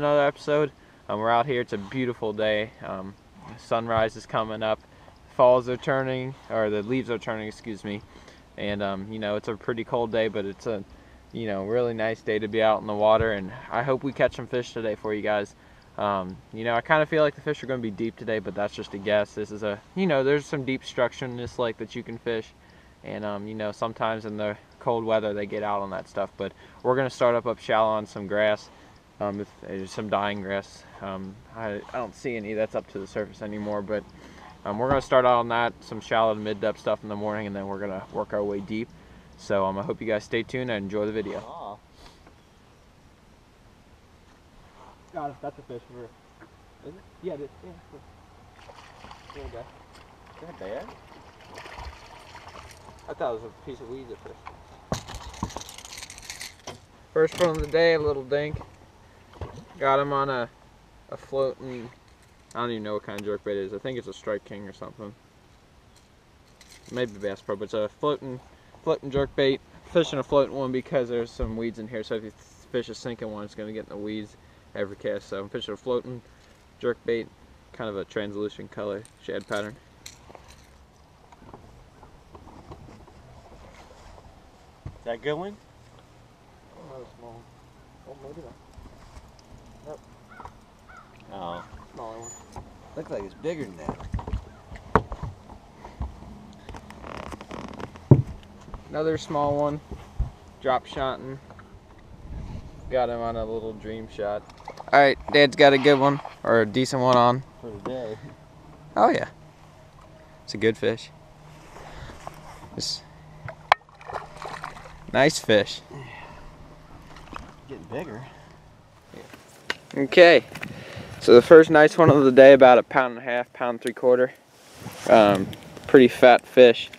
another episode. We're out here. It's a beautiful day. Sunrise is coming up. Falls are turning, or the leaves are turning, excuse me. And you know, it's a pretty cold day, but it's a really nice day to be out in the water. And I hope we catch some fish today for you guys. You know, I kind of feel like the fish are going to be deep today, but that's just a guess. This is a, there's some deep structure in this lake that you can fish. And you know, sometimes in the cold weather they get out on that stuff. But we're going to start up shallow on some grass. If there's some dying grass. I don't see any that's up to the surface anymore, but we're going to start out on that, some shallow to mid-depth stuff in the morning, and then we're going to work our way deep. So I hope you guys stay tuned and enjoy the video. Oh. Got it. That's a fish. Is it? Yeah, it is. Yeah. There we go. Is that bad? I thought it was a piece of weeds at first. First one of the day, a little dink. Got him on a floating, I don't even know what kind of jerkbait it is. I think it's a Strike King or something. Maybe Bass Pro, but it's a floating jerkbait. Fishing a floating one because there's some weeds in here, so if you fish a sinking one, it's going to get in the weeds every cast. So I'm fishing a floating jerkbait, kind of a translucent color, shad pattern. Is that a good one? Another small one. Oh, maybe not. Nope. Oh. Smaller one. Looks like it's bigger than that. Another small one. Drop shotting. Got him on a little dream shot. Alright, Dad's got a good one, or a decent one on. For the day. Oh yeah. It's a good fish. Just nice fish. Getting bigger. Okay, so the first nice one of the day, about 1.5 pounds, 1.75 pounds. Pretty fat fish.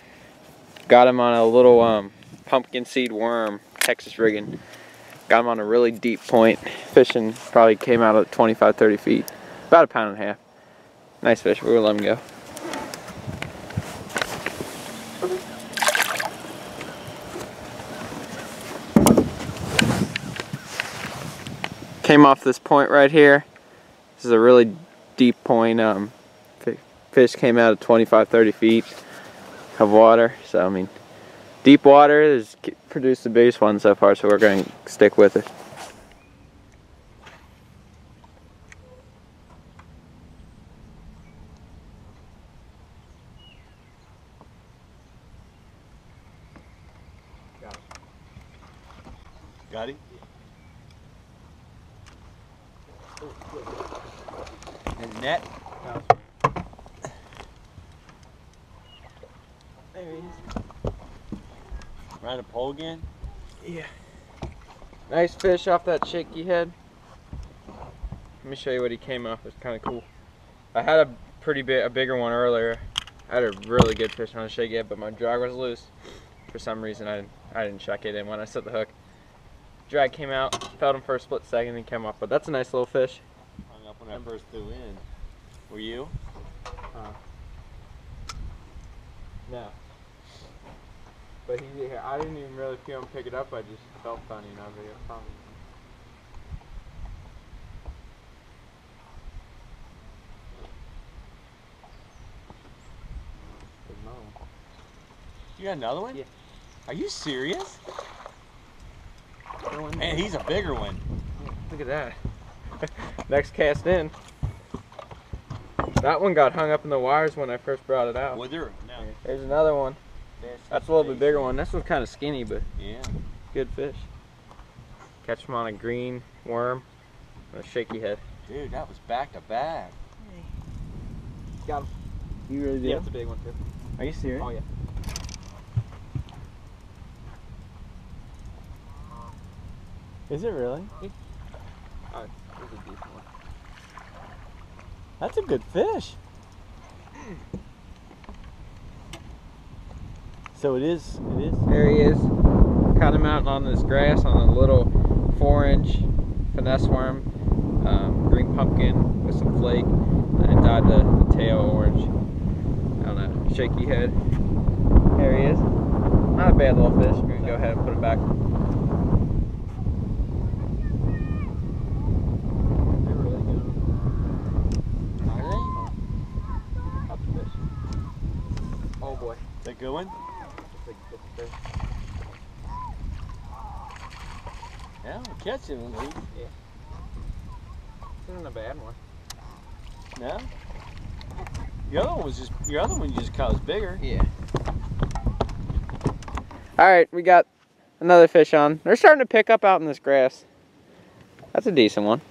Got him on a little pumpkin seed worm, Texas rigging. Got him on a really deep point. Fishing probably came out at 25-30 feet. About 1.5 pounds. Nice fish. We're gonna let him go. Came off this point right here. This is a really deep point. Fish came out at 25-30 feet of water. So I mean, deep water has produced the biggest one so far, so we're going to stick with it. Got him? In the net? There he is. Around a pole again? Yeah. Nice fish off that shaky head. Let me show you what he came off. It's kind of cool. I had a bigger one earlier. I had a really good fish on a shaky head, but my drag was loose. For some reason, I didn't check it, and when I set the hook, drag came out, felt him for a split second, and came off. But that's a nice little fish. Hung up when I first threw in. Were you? No. But I didn't even really feel him pick it up. I just felt funny, and I was like, it's funny. You got another one? Yeah. Are you serious? Man, he's a bigger one. Look at that. Next cast in. That one got hung up in the wires when I first brought it out. Was there? No. There's another one. That's a little bit bigger one. This one's kind of skinny, but yeah, good fish. Catch him on a green worm with a shaky head. Dude, that was back to back. Got him. You really did? Yeah, it's a big one too. Are you serious? Oh yeah. Is it really? Alright, this is a decent one. That's a good fish. So it is. There he is. Caught him out on this grass on a little 4-inch finesse worm, green pumpkin with some flake, and it dyed the tail orange. I don't know, shaky head. There he is. Not a bad little fish. We're gonna go ahead and put him back. that a good one? Yeah, we'll catch him at least. Yeah. This isn't a bad one. No? Your other one you just caught was bigger. Yeah. Alright, we got another fish on. They're starting to pick up out in this grass. That's a decent one.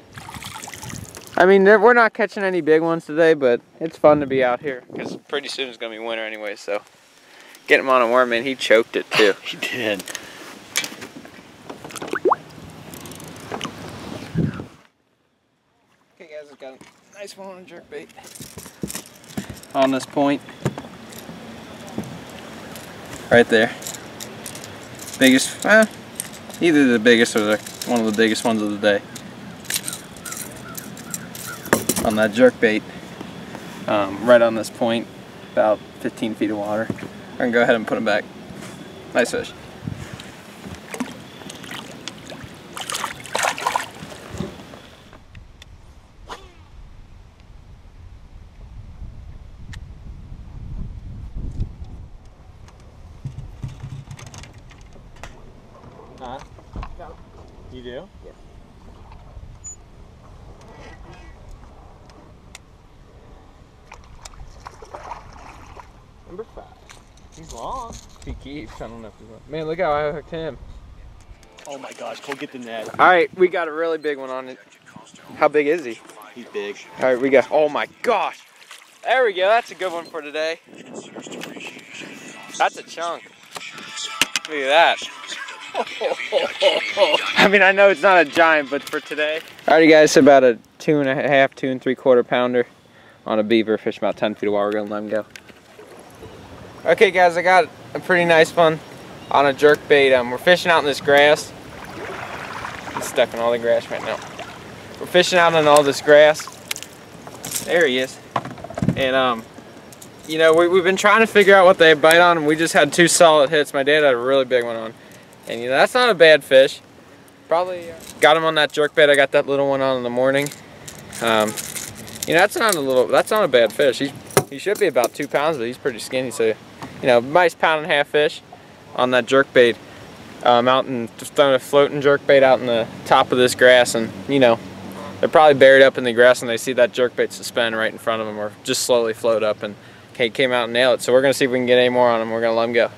I mean, we're not catching any big ones today, but it's fun to be out here. Because pretty soon it's going to be winter anyway, so. Get him on a worm, man. He choked it too. He did. Okay guys, I've got a nice one on a jerkbait. On this point. Right there. Biggest, either the biggest or one of the biggest ones of the day. On that jerkbait. Right on this point, about 15 feet of water. I can go ahead and put him back. Nice fish. Huh? You do? Yeah. Number 5. He's long. He keeps. I don't know if he's long. Man, look how I hooked him. Oh my gosh, Cole, get the net. Alright, we got a really big one on it. How big is he? He's big. Alright, we got, oh my gosh. There we go, that's a good one for today. That's a chunk. Look at that. I mean, I know it's not a giant, but for today. Alrighty guys, about a 2.5, 2 3/4 pounder on a beaver, fish about 10 feet of water. We're gonna let him go. Okay guys, I got a pretty nice one on a jerkbait. We're fishing out in this grass. He's stuck in all the grass right now. We're fishing out in all this grass. There he is. And you know, we've been trying to figure out what they bite on, and we just had 2 solid hits. My dad had a really big one on. And you know, that's not a bad fish. Probably got him on that jerkbait. I got that little one on in the morning. You know, that's not a bad fish. He should be about 2 pounds, but he's pretty skinny, so you know, nice 1.5-pound fish on that jerkbait. Out and just throwing a floating jerkbait out in the top of this grass, and you know, they're probably buried up in the grass and they see that jerkbait suspend right in front of them or just slowly float up, and he came out and nailed it. So we're gonna see if we can get any more on him. We're gonna let him go.